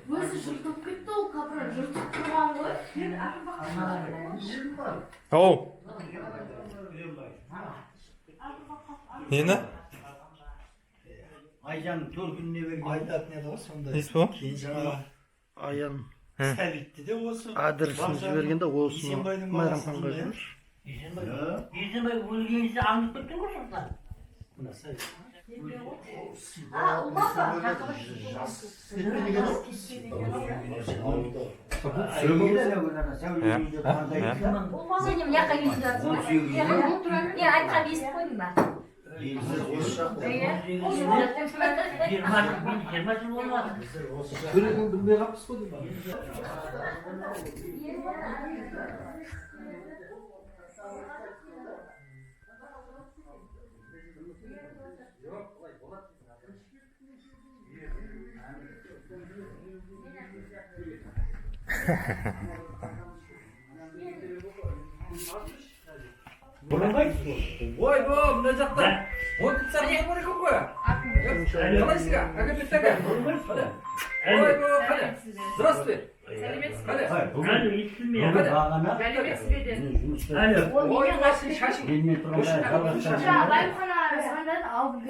Өзі жұртып кетті ол капра жұртып тұрған ғой. Ау. Нені? Aycan Türk'ün ne verdi? Aydat ne de o sonunda. Nesi bu? Ayan Sevitti de olsun. adresini жібергенде осыны İsmail'in Майрамханға babasında. жүрмüş. Yüzüme ölgenizi anlık tuttun mu çocuklar? Nasıl? Senin yakın yüzü atma. Ya ayıptan bir isim koydun mu? Bir maç olmadı. Көреген білмей қалыпсыз ғой деймін. Ой, мына жақта 10 сағат бар екен ғой. Қалайсызға? Аға беттегі. Ой, қане. Здравствуй. Қане. Alo, yetiştirmiyor. Ой, сен шашың. Байымхана арасынан алып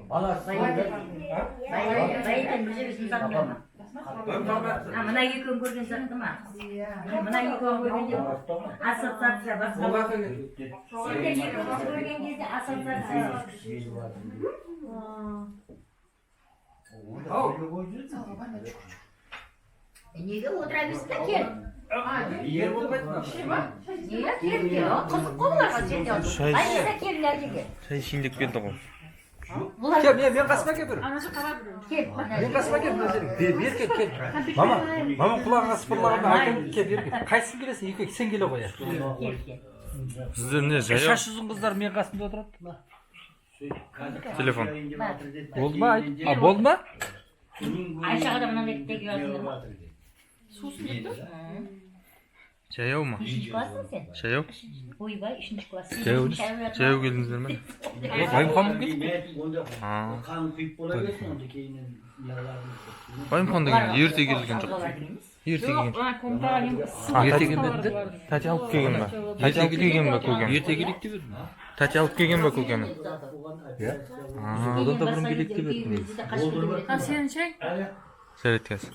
Alo. Bayıdan bize bizim satmıyor. Mına yıkın görgen sattı mı? Mına yıkın görgen asılsatsa bak. Sen de yıkın görgen gezde asılsatsa. Niye oturabilirsin de gel? Yer болып айтма. Niye gel gel? Kızık konularga sen de otur. Aynen keller gel. Шай ішейін деп келді ғой. Кел, мен қасыма кел бір. Gel. Мен қасыма кел мына жерге. Бер кел. Мама құлағыңа сыпырлағанда айтайын. Кел бер. Қайсың келесің? Екі сен келе қоя. Сіздер не жаяу? Шаш ұзын қыздар мен қасымда отырады. Telefon. Болды ма? А, болды ма? Ayşe da bana bekle gördün mü? Жаяу ма? İşinci klasın sen? Жаяу? Oyba işinci klasın. Жаяу келдіңіздер ме? Байымхан келді? Kan kuyup bulabilirsin onda keyinin yaralarını. Байымхан деген ерте келген жоқ. Ерте келген. Ерте келмеді? Тәте алып келген ба? Ерте келген ба көкем? Ерте келек деп едім. Тәте алып келген ба көкемі? Odan da bunun birlikte bekliyor. Ha senin şey? Seyret gelsin.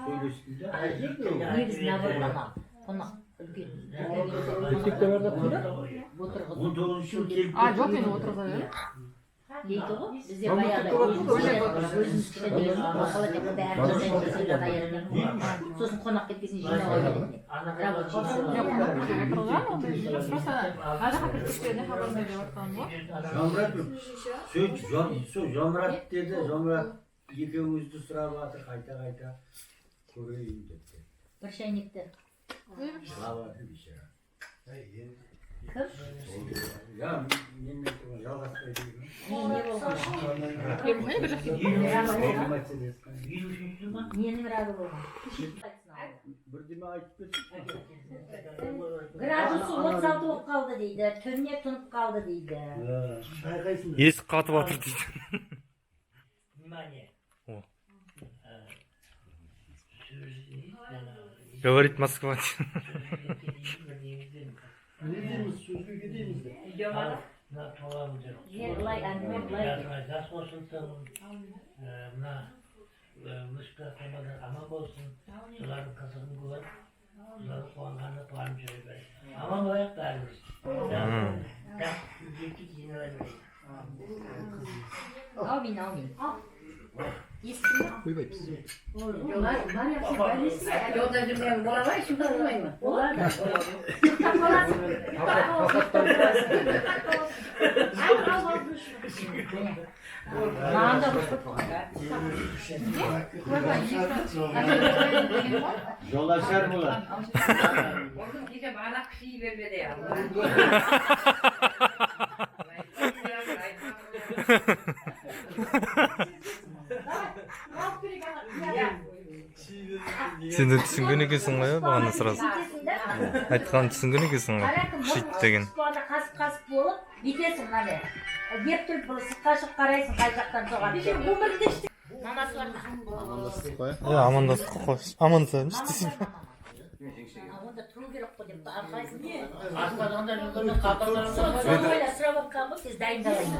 Негізіне бұрмама. Қонақ. Birlikte var da burada. Bu doğrusu gelip. А, жоқ мен отырғызайын. Дейді ғой. Бізде баяғыда өзіміз кішкене холодильник бәрін сосын қонақ кеткесін жинап алып Просто араға кіргізгенде хабарда деп жатқан ғой. Жомрат Жомрат dedi. Жомрат екеуіңізді сұрап жатыр қайта көрейін депті. бір шайнекті. Жалады бейшара. Кім? Ya yemin ediyorum жалғаспай жүрмін. Еміне бір жақсы. Ненің рагы болған? Бірдеме айтып кетсін. Градусы 36 болып қалды дейді. Түнне тұнып қалды дейді. Шайқайсың. Есік қатып жатыр дейді. Внимание. Говорит Москва. Ne diyemiz sözlü gideyimiz de. Жер былай әңгіме былай. Жас болсын, мына мышқа қоймадан аман болсын, солардың қызығын көріп, солардың қуанғанына қуанып жүре береді. Аман болайық бәріміз. Үйдекі жинала берейік. Amin. Естіме? Yolda жүрген бола ма, ішімді болмай ма? Болады. Ұйықтап қаласың. Маған да рұқсат Жолашар бұлар. Orada gece bana kişiyi vermedi ya. Сен де түсінген екенсің ғой бағана сразу. Айтқанын түсінген екенсің ғой. Шит деген. Қасып болып, битесің міне. Деп тұрып бұл сыртқа шығып қарайсың қай жақтан соғады. Өмірде іште. Мамасы бар ма? Амандастық қой. Амандасамыз десең. Онда тұру керек қой деп арқайсың. Аспазанда жүргенде қатарлар Соны ойла сұрап отқан ғой, тез дайындалайын.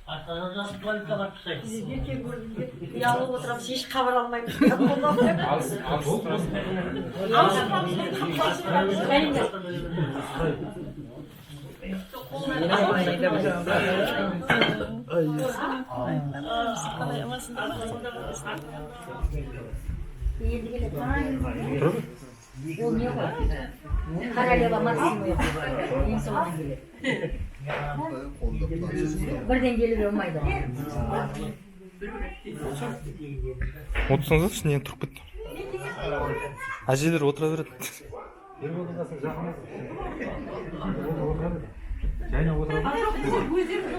Аспазанда туалетке барып тастайды. Ұялып отырамыз, еш хабар алмаймыз. Енді келеді. Ол не ғой? Королева Максимова. Ең соңынан келеді. Бірден келуге болмайды. Отырсаңыз ішінен тұрып кетті. Әжелер отыра береді.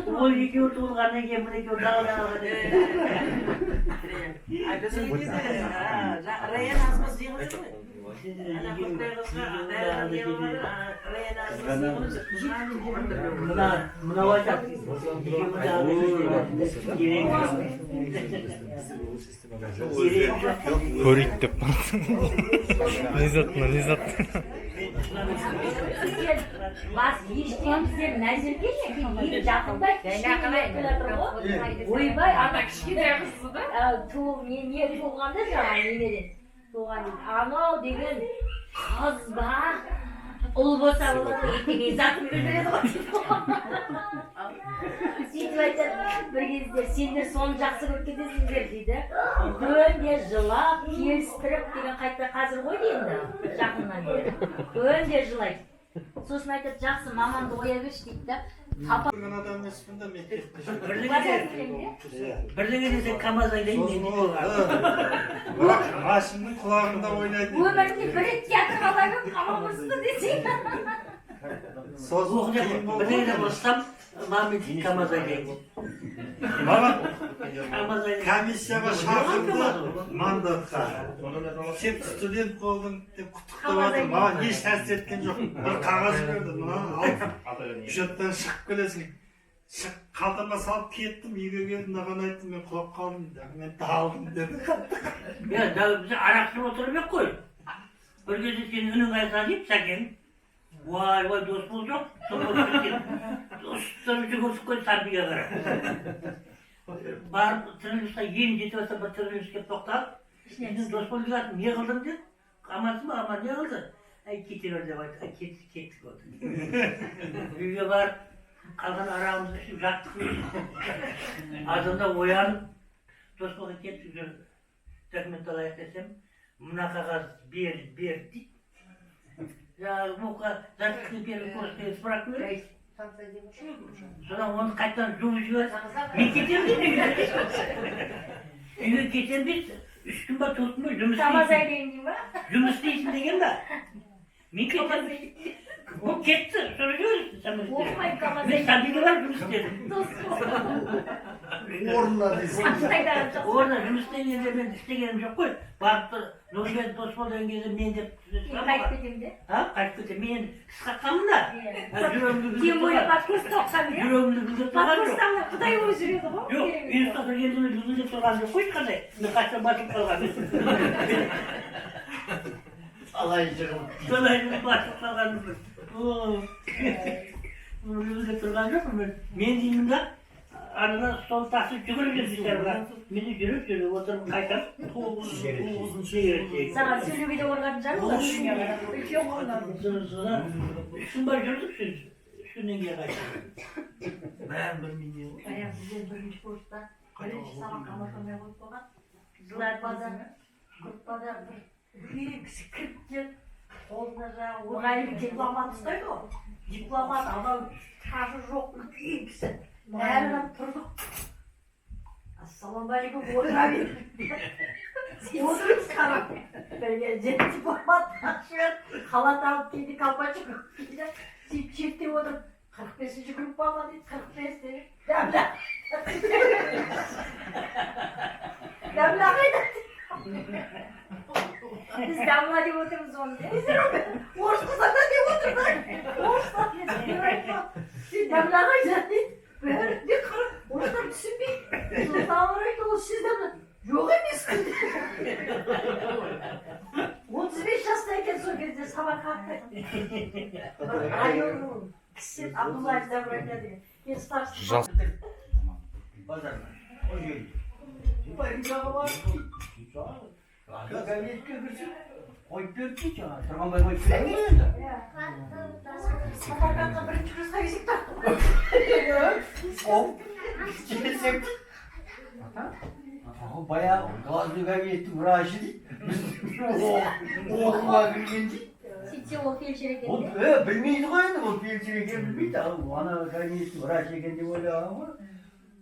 Ол екеуі туылғаннан кейін бір екеуі дағыдағы мынау айтады. Көрейік деп. Не зат. Бас ештеңізден нәзірге не жақындай ойбай ана кішкентай қызы да не туылғанда жаңағы немерен туған анау деген қыз ба ұл болса етеге затын береді ғой сөйтіп айтады бір кезде сендер соны жақсы көріп кетесіңдер дейді күнде жылап келістіріп деген қайта қазір ғой деймін жақыннан бері күнде жылайды. Сосын айтады, жақсы маманды қоя берші дейді да. Көрген адам емеспін да мектепте. Бірдеңе десе КамАЗ айдайын дейін. Бірақ машинның құлағында ойнайды. Өмірінде бір рет театрға барып қаламызды десең. Бірдеңе болсам, мамин КамАЗ айдайын. Маған комиссияға шақырды мандатқа. Сен студент болдың деп құттықтап жатыр. Маған еш әсер еткен жоқ. Бір қағаз берді. Мынаны алып учеттен шығып келесің. Қалтама салып кеттім, үйге келдім, маған айттым, мен құлап қалдым. Документті алдым деді. Біз арақсып отырып ек қой. Bir кезде сенің үнің айтады, сәкен. Vay dost bulacak. Dostları çıkıp koy tarbiye kadar. Barıp tırnıkta yeni getiriyorsa bir tırnıkta toktar. Bizim dost bulacak. Niye kıldın dedi. Aması mı ama niye kıldın? Ay ketin orada var. Ay kettik oldu. Büyüye var. Kalkan aramızda şimdi yaktık. Ardından uyanıp dost bulacak kettik. Tekmet alayık desem. Mına kağız bir dik. Ya bu kadar zaten bir kursu bırakmıyor. Sonra onu kaçtan zuvuşuyor. Ne getirdi? Eve geçen biz 3 gün bat tutmuyor. Cümüs değilsin degen de. Ne getirdi? Bu gitti. Soruyoruz sen bunu. Biz tabii var cümüs dedim. Orla desin. Orada cümüs deyince ben istegenim yok koy. Baktı. Nurgül dost olduğun gezi men de. Ha? Kaçtı men kıskakamın da. Kim boyu patkus toksan ya? Yüreğimde güzel tutar yok. Patkus'tan Kıday boyu sürüyordu bu. Yok, bir satır geldiğinde güzel tutar yok. Koy kadar. Ne kaçta batıp kalgan. Alaycığım. Dolayısıyla batıp kalgan. Güzel tutar yok mu? Men deyimde arada sol taşı çıkırıyor dışarıdan. Beni yürüp oturup kaytar. Sana sürü bir de oradan canım da. Hiç yok ondan. Sonra şunu var gördük siz. Şunun gel kaytar. Ben bilmiyorum. Bayağı güzel birinci kursda. Birinci sabah kamaşamaya koyup bakan. Kırkpada bir kişi 40 yıl onlara orayı diplomat istedi o. Diplomat adam taşı yok ikisi. Nereden durduk? Assalamu alaikum oturabilir. Oturuz kalan. Böyle diplomat taşıyor. Halat alıp giydi kapı çıkıp. Çifti oturup 45. grup baba dedi 45 dedi. Damla kaydı. Biz damla diye otururuz onu. Boş kızana diye otururuz. Boş damla kaydı. Böyle bir karı. Oradan düşünmeyin. Sultan oraydı o sizden mi? Yok emiş kız. 35 yaşındayken son gece sabah kalktı. Ay oğlum. Kişi Abdullah'dan bırakmadı. Biz tartıştık. Pazarda. O şey. Bayım çağı var. Ben yetkiyorsun. Oy pörtü çağı. Tamam ben oy pörtü. Sabah kalktı bir çıkırsa yüzük taktım. O. Çekilsek. Bayağı gazlı ben yettim. Raşidi. O var birinci. Sizce o felçere O geldi. bilmeyiz koydu o felçine gelmiş de bana ben yettim. Raşidi kendi böyle ama.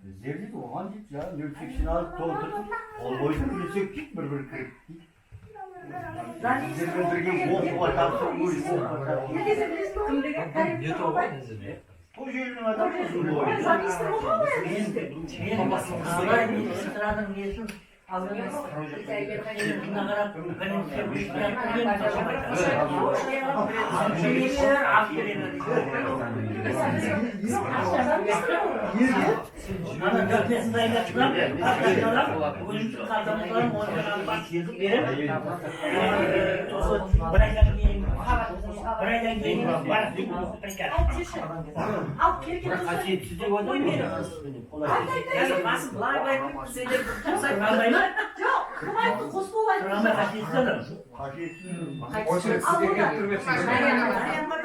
Zevdi de o hangi ya? Nülçeksin alıp doldurduk. O boydu nülçektik bir kırık. Zevdi bir bok vatansın bu iş bok vatansın. Herkese birisi doğru. O jelin adam uzun boydu. Zaten istemem ama yani. Sıradan diyorsun. Alınmaz. Bundan kadar benim sevmiş Bana dörtmesinden çıkan arkadaşlar bugün kazanılan monşadan bak yazıp verip buraydan giyeyim buraydan giyeyim var Al kirkin Sizi o da mı? Yani nasıl layla seni Yok, kumay kosmo var. Rahmet haşistanım. O şey size getirmek için.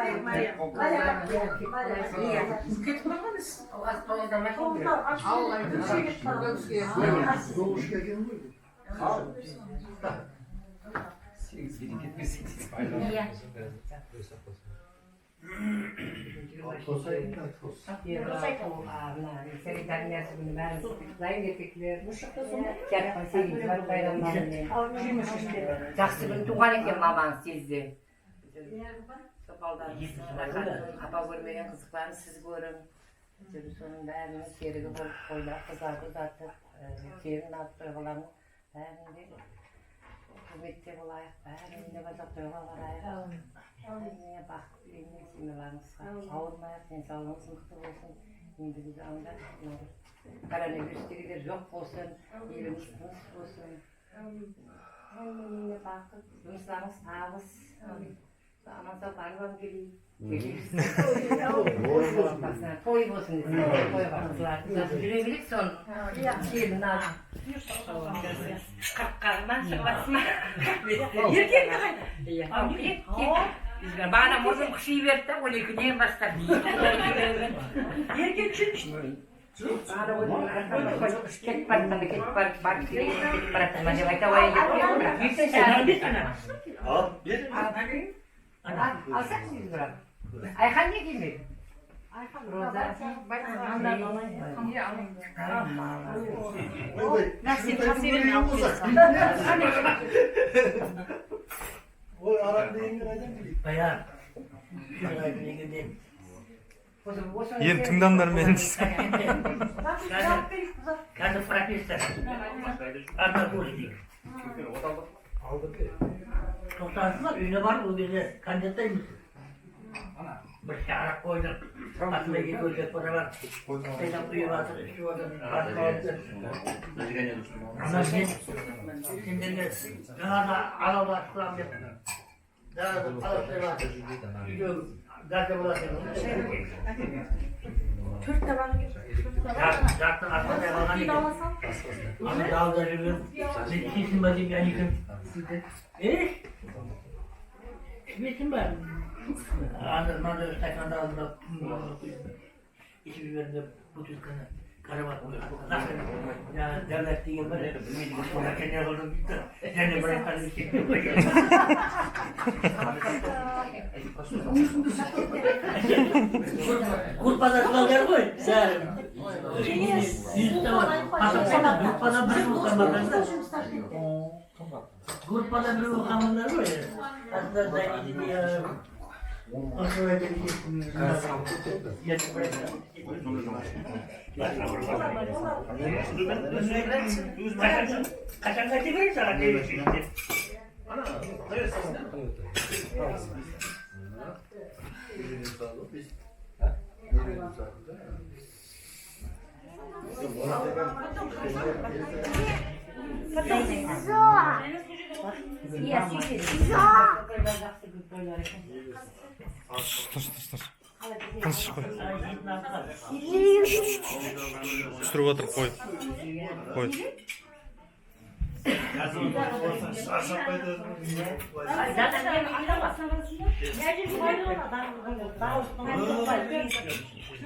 Жақсы күн туған екен мамаң сезді. Апа көрмеген қызықтарын сіз көрің. Соның бәрінің серігі болып қойда қыздарды ұзатып, жерін алып тойғыларын бәрінде қызметте болайық, бәрінде базақ тойға барайық. Бәріне бақыт тілеймін семьяларыңызға. Ауырмайық, денсаулығыңыз мықты болсын. Ендігі аңда коронавирустегілер жоқ болсын, еліміз тыныш болсын. Әміне бақыт, жұмыстарыңыз табыс. Аман сау барған келейік. Той болсын десең, той бар қызлар. Жүре білік соны. Келін алып. Қырыққарынан шығасың. Еркекті қайда? Бағана мұрным қыши берді, 12-ден бастап. Erkek çürmüş. Кетіп баратқанда кетіп баратқанда деп айта қояйын деп алсақ 100 грамм. Айхан не келмеді? Роза. Насip қасырын алып O Arap deyince neden bileyim? Bayan. Ен тыңдаңдар мені дейсің. Қазір профессор. Арнакурсник. Тоқтансызlar үйіне барып ол кезде кандидат емес. Bir şarap koydum. Atına gidiyoruz para var. Şeyden uyuyor atır, şu adam atma oldu. Ama şimdi de daha da alalar kuram yapıyor. Daha da alalar var. Gidiyorum. Gazete bulaşıyorum. Türk tabanı gibi. Zaten atma devam ediyor. Ama dağda yürüyorum. Ben ikisini bakayım yani yıkım. Kimesin var? Anlatmada Öztekan'da aldılar. İçi biberinde bu tüzkanı karabat oluyor. Nasıl? Ya devlet değil böyle. Sonra kendi oldum gitti. Yani buraya kadar bir şey yok. Kurt pazarcılar koy. Sen. Yüzde var. Kurt pazar bir utanmadan. Kurt pazar bir utanmadan koy. Aslında da iyi diye. Kaçan kaçı verir sana diye işte. Тыныш қой. Түсіріп отыр, қой. Қой.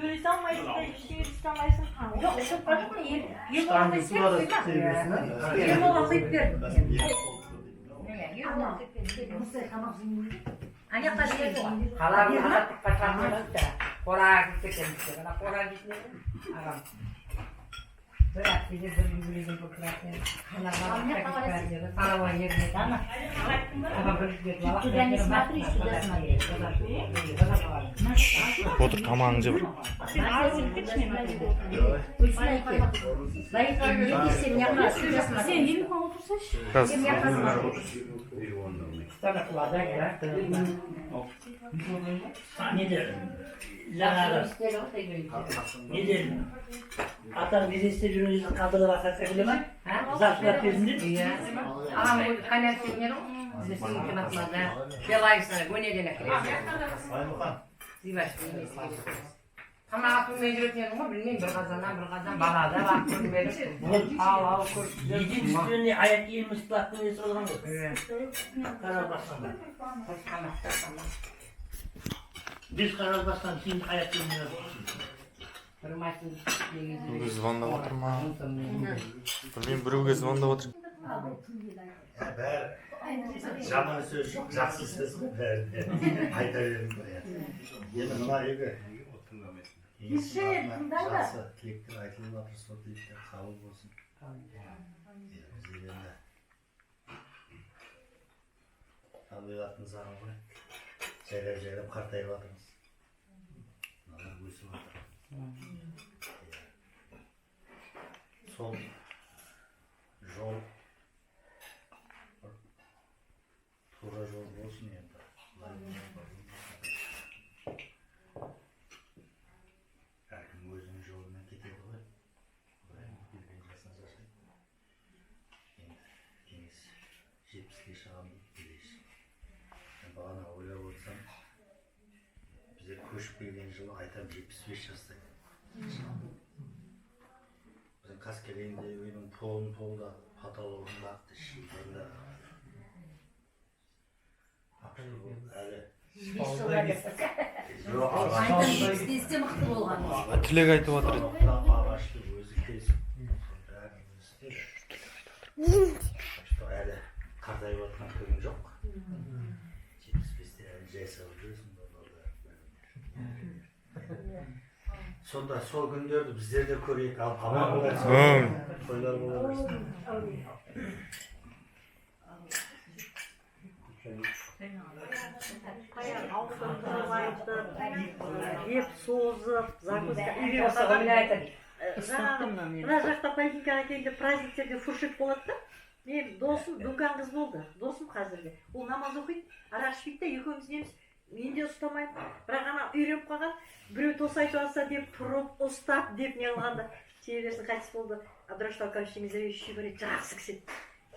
Söylese almayısın da işini tutamazsın kan. Yok, çok farklı mı? Yem olanı tek koyma. Yem olanı tek ver. Ayak da diye bu. Kalan halat paçanlar da. Korağa gittik demişler. Bana korağa gitmedi. Aram. Bırak bizi birbirimizi koklatıyor. Kanallar paketler. Karavan yerine ama. Ama böyle bir var. Ben смотри, сюда смотри. Отыр, тамағың жеп. Sen yeni konu otursaş. Ne derim? Lanarım. Ne derim? Atar bizi istediğiniz kadını bakarsa bilemem. Zarflar peşindir. Ama bu kanatçıları bize şimdi kanatlarda belaysa gönedene kırıyor. Zivas ama aklım mecburiyet ama bilmiyorum bir kazandan balada baktım benim. Al kur. Yedi üstünü ayak yemiş baktığını sorun yok. Karar basmadan. Biz karar basmadan şimdi ayak yemiyoruz. Біреуге звондап отыр ма? Білмеймін, біреуге звондап отыр. Жаман сөз жоқ, жақсы сөз айта беріңіз. Енді мына үйге жақсы тілектер айтылып жатыр, сол тілектер қабыл болсын. Біздер енді табиғаттың заңы ғой, жайлап қартайып жатырмыз. Мыналар өсіп жатыр. Сол жол тура жол болсын енді. Әркім өзінің жолымен кетеді ғой. Білген жасына жасайды. Енді кеңес 70-ке шығамын дейді білесіз. Бағана ойлап отырсам, біздер көшіп келген жылы айтам 75 жаста. Біздің Қаскелеңде үйдің полда патологын бақты, шейдерді. Әлі. Тілек айтып отыр. Ағашты өзі кесіп. Әлі қартайып отқан көңіл жоқ. 75-те әлі жай салып жүресің. Сонда сол күндерді біздер де көрейік, аман болайық. Тойлар бола берсін. Еп созып, закуска үйге мына жақта поездкаға келгенде праздниктерде фуршет болады да. Мен досым дүнған қыз болды. Досым қазіргі. Ол намаз оқиды, арақ ішпейді да, екеуміз неміз. Мен де ұстамаймын. Бірақ ана үйреніп қалған. Біреу тосайтып алса деп тұрып, ұстап деп не қылғанда. Шеберсін қайтыс болды. Абдрашта Алкамович Мезович шебері жақсы кісі.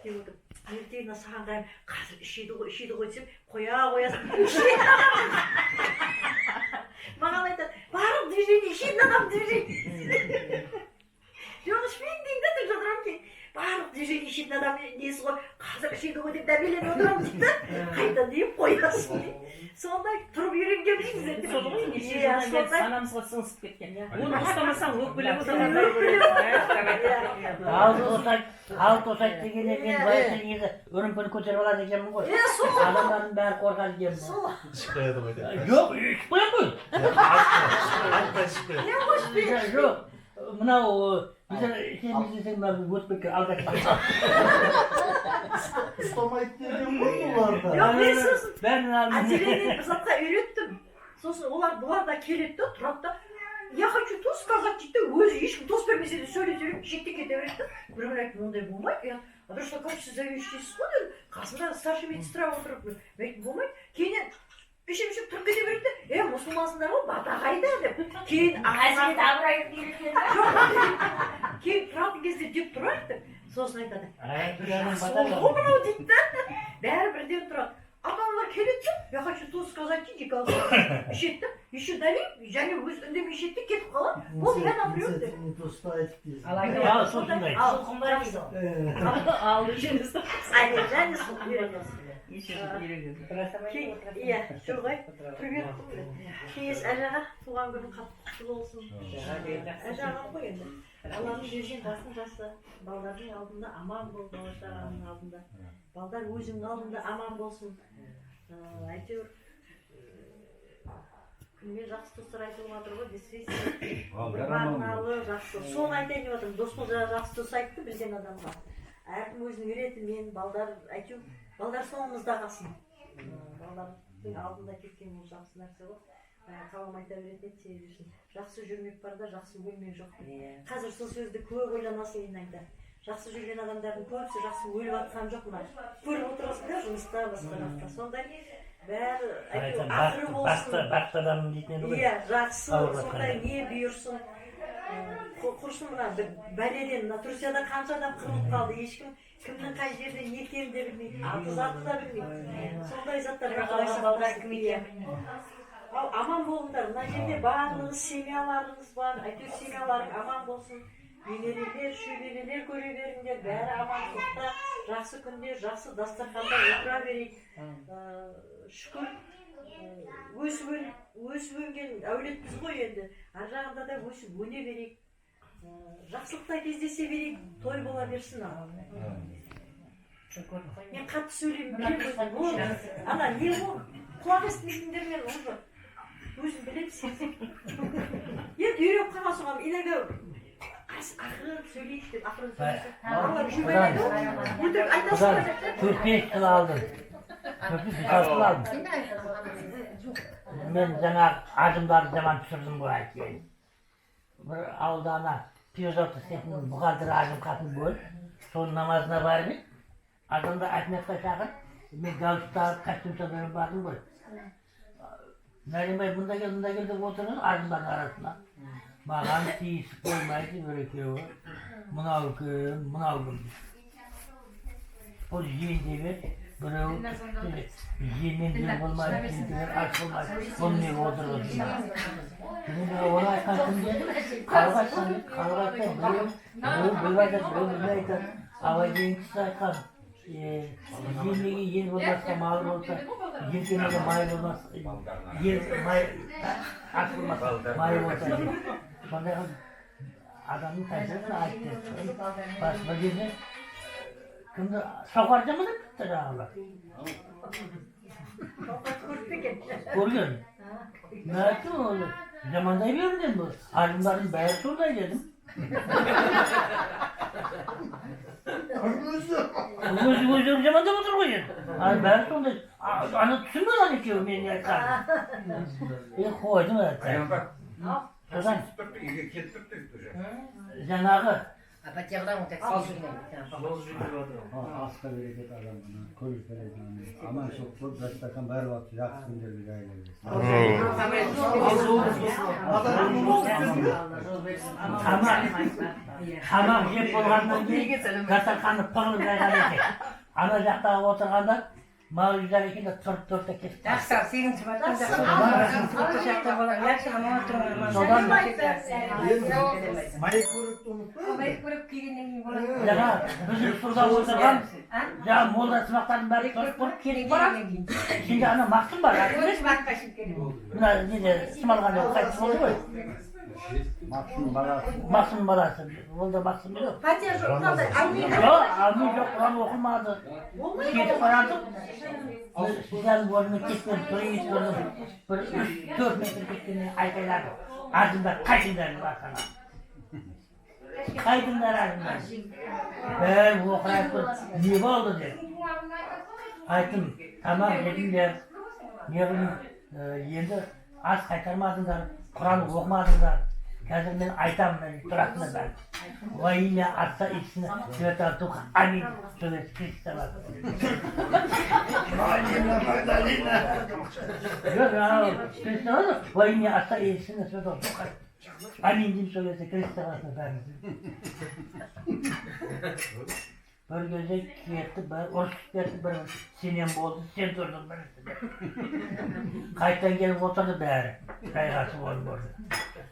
Деп отыр. Ертеңіне саған қайым, қазір ішеді ғой десем, қоясың. Маған айтады, барлық движение, ішетін адам движение. Жоқ ішпейін дейін де деп жатырам кейін. Барлық движение ішетін адам несі ғой, қазір ішеді ғой деп дәмеленіп отырамын дейді. Қайта дейіп қоясың. Сондай тұрып үйренгенбіз біздер. Санамызға сыңсып кеткен. Оны ұстамасаң өкпелеп отырады. Ал тосайт дегенде мен баяғыда негізі өрімпені көтеріп алады екенмін ғой. Адамдардың бәрі қорған екенмін. Жоқ, ішіп қояды ғой. Жоқ, мынау сен өтіп кеткен алға Ustamayıp dedim bunlarda. Yok ben sosun. Ben Aceleyle zatқа үйреттім. Сосын бұлар да келеді да тұрады да я хочу тост сказать дейді өзі ешкім тост бермесе де сөйлеп шетте кете береді да бір күні айттым ондай болмайды а дұрыс оказывается заведующийсіз ғой дедім қасында старший медсестра отырып мен айттым болмайды кейіннен ішіп тұрып кете береді да мұсылмансыңдар ғой бата қайда деп кейін Әзірет абырайып үйреткен. кейін тұратын кезде жеп тұрайық деп сосын айтады Сол сол мынау дейді да бәрі бірден тұрады ата-аналар келеді я хочу тост сказать дейді ішеді да еще долей және өз үндемей ішеді де кетіп қалады ол я напрет деп сондай. Ал құмбар дейді ол. ал ішеміз және сол иә жоғай привет кеңес әжаға туған күнің құтты болсын әжаға ғой енді алланың берген басың жасы балдардың алдында аман бол бала шағаның алдында балдар өзіңнің алдында аман болсын әйтеуір күнмен жақсы достар айтылып жатыр ғой действительно мағыналы жақсы соны айтайын деп жатырмын досымыз жақсы дос айтты білген адамға әркім өзінің ретімен балдар әйтеуір балдар соңымызда қалсын балдардың алдында кеткен ол жақсы нәрсе ғой қалам айта береді еді себебі үшін жақсы жүрмек бар да жақсы өлмек жоқ қазір сол сөзді көп ойланасың енді айтады жақсы жүрген адамдардың көбісі жақсы өліп жатқан жоқ мына көріп отырасыңдар жұмыста басқа жақта сондай бәрі әйтеуір ақыры болсын Бақыт адамын дейтін еді ғой. иә жақсы сондай не бұйырсын құрсын мына бәледен мына турцияда қанша адам қырылып қалды ешкім кімнің қай жерде не екенін де білмейді аты заты да білмейді сондай заттарға қалай сақтасын ал аман болыңдар мына жерде барлығы семьяларыңыз бар әйтеуір семьяларың аман болсын немерелер шөберелер көре беріңдер бәрі амандықта жақсы күнде жақсы дастарханда отыра берейік шүкір өсіп өнген әулетпіз ғой енді ар жағында да өсіп өне берейік жақсылықта кездесе берейік той бола берсін мен қатты сөйлеймін ана не ол құлақ естімейтіндермен уже өзім білемін енді үйреніп қалған соң иногда ақырын сөйлейік деп ақырын сөйлесек өтірік айтасың ба 4-5 жыл алдым. 4-5 жыл алдым. Мен жаңа ажымдарды жаман түсірдім ғой әйтеуір. Бір ауылда ана пежорты істейтін бұғалтыр ажым қатын бөліп, соның намазына барып еді. Ажымда әтметқа шақырып, мен галстук тағып костюм тағып бардым ғой. Нәрембай мұнда кел деп отырған ажымдардың арасына. Маған тиісіп қоймайды бір екеуі. Мынау кім. Бұл жиен деп біреу жиенмен жел болмайды, жиендер аш болмайды. Бұл неге отырғызын. Мен оны айтқан кім деді? Халық айтқан, біреу айтады. Абай деген кісі айтқан. Жиенмеге ел болмасқа мал болса, елкемеге май болмасқа, аш болмасқа май болса. Сондай адамның тәжірибесін айтты. Басқа жерде кімді шоқар жаман етті жаңағылар. Көрген. Мен айттым оны жамандай бердім бұл. Ажымдардың бәрі сондай дедім. Өзі жамандап отыр ғой енді. Бәрі сондай. Ана түсінбеген екеуі мен айтқаным. Қойдым айтты. Содан жаңағы Пәтерден өтек сал жүрген. Асқа берекет адам көлік беретін аман шоқ болып дастархан бәрі уақыт жақсы күндерді жайлайды. Тамақ жеп болғаннан кейін дастарханды пығылып жайған екен. Ана жақта отырғанда мал жүзар екен де тұрып кетіп. Жақсы, сегінші баттан жақсы. Майық көрікті ұмытпай. Майық көріп келгеннен кейін болады. Жаңа біздің сұрда отырған жаңа молда сымақтардың бәрі тұрып кетіп барады. Şimdi ана мақсым бар. Мына неде сымалғанда қайтыс болды ғой. Мақсымның баласы. Ол да мақсым жоқ. пәтер жоқ қандай алмай жоқ, Құран оқылмады. Кетіп барады. Сіздердің орнына кеткен турист бір 3-4 метр кеткеннен айқайлады. Артында қайтыңдар басқана. Kaydınlar ardından. Ben bu okuyatı ne oldu dedi. Aytım tamam dedim de ne bileyim endi az qaytarmadыңдар, Kur'an okumadыңдар. Қазір мен айтамын, тұрасыңдар бәрі. Во имя Отца и Сына Святого Духа. Аминь. Сөйлесіп Христос. Во имя Отца и Сына Святого Духа. Аминь deyip söylese Христос бәріміз. Bir göze yetti, orası yetti, bir sinem oldu, sen durdun birisi. Kayıttan gelip oturdu bari. Kaygası oldu.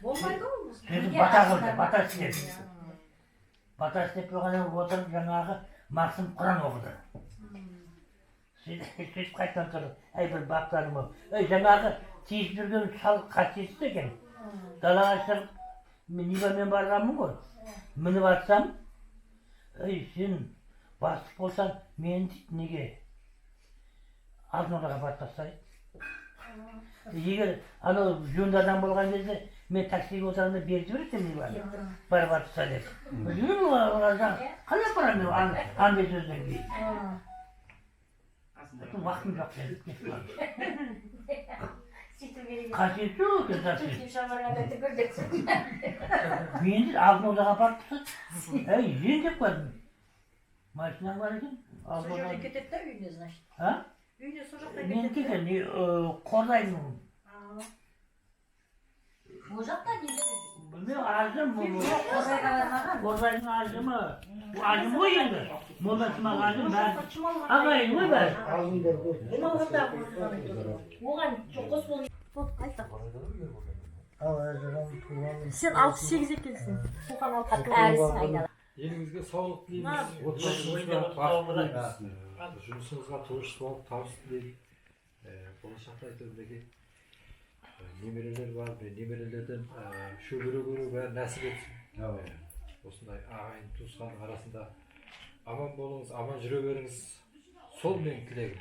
Болмайды ғой бұл. Сөйтіп бата қылды, бата істеді. Бата істеп болғаннан отырып жаңағы Максим Құран оқыды. Сөйтіп қайтадан тұрды. Әй бір баптарым ол. Жаңағы тиісіп жүрген шал қасиетсіз екен. Далаға шығып, нивамен барғанмын ғой. Мініп атсам, сен бастық болсаң, мені дейді неге? Алтын-Ордаға барып тастайын. Егер анау жөнді адам болған кезде мен таксиге отырғанда беріп жіберсем не бар? Барып атса деп. Қалай барамын мен андай сөзден кейін? Уақытым жоқ деді. Қасиет жоқ екен такси. Мен де Алтын-Ордаға барып тұрсады. Жен деп қойдым. Машинам бар екен. Сол жерден кетеді да үйіне, значит. А? Үйіне сол жақтан Мен кетеді. кетемін, қордаймын. Ол жақта дейді. Білмеу, арзым бұл. Қордайдың арзымы. Арзым ғой енді. Молдасымақ арзым бәрі. Ағайын ғой бәрі. Оған қос бол. Сен 68 екенсің. Туған 68. Әрісін айдала. Еліңізге саулық тілейміз, отбасыңызға бақыт тілейміз, жұмысыңызға тыныштық, табыс тілейміз. Болашақта айтамын немерелер бар, немерелерден шөбере көру бәрі нәсіп етсін. Осындай ағайын туысқанның арасында аман болыңыз, аман жүре беріңіз. Сол менің тілегім.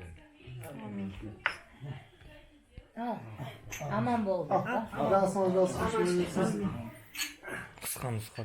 Аман бол. Қысқа нұсқа.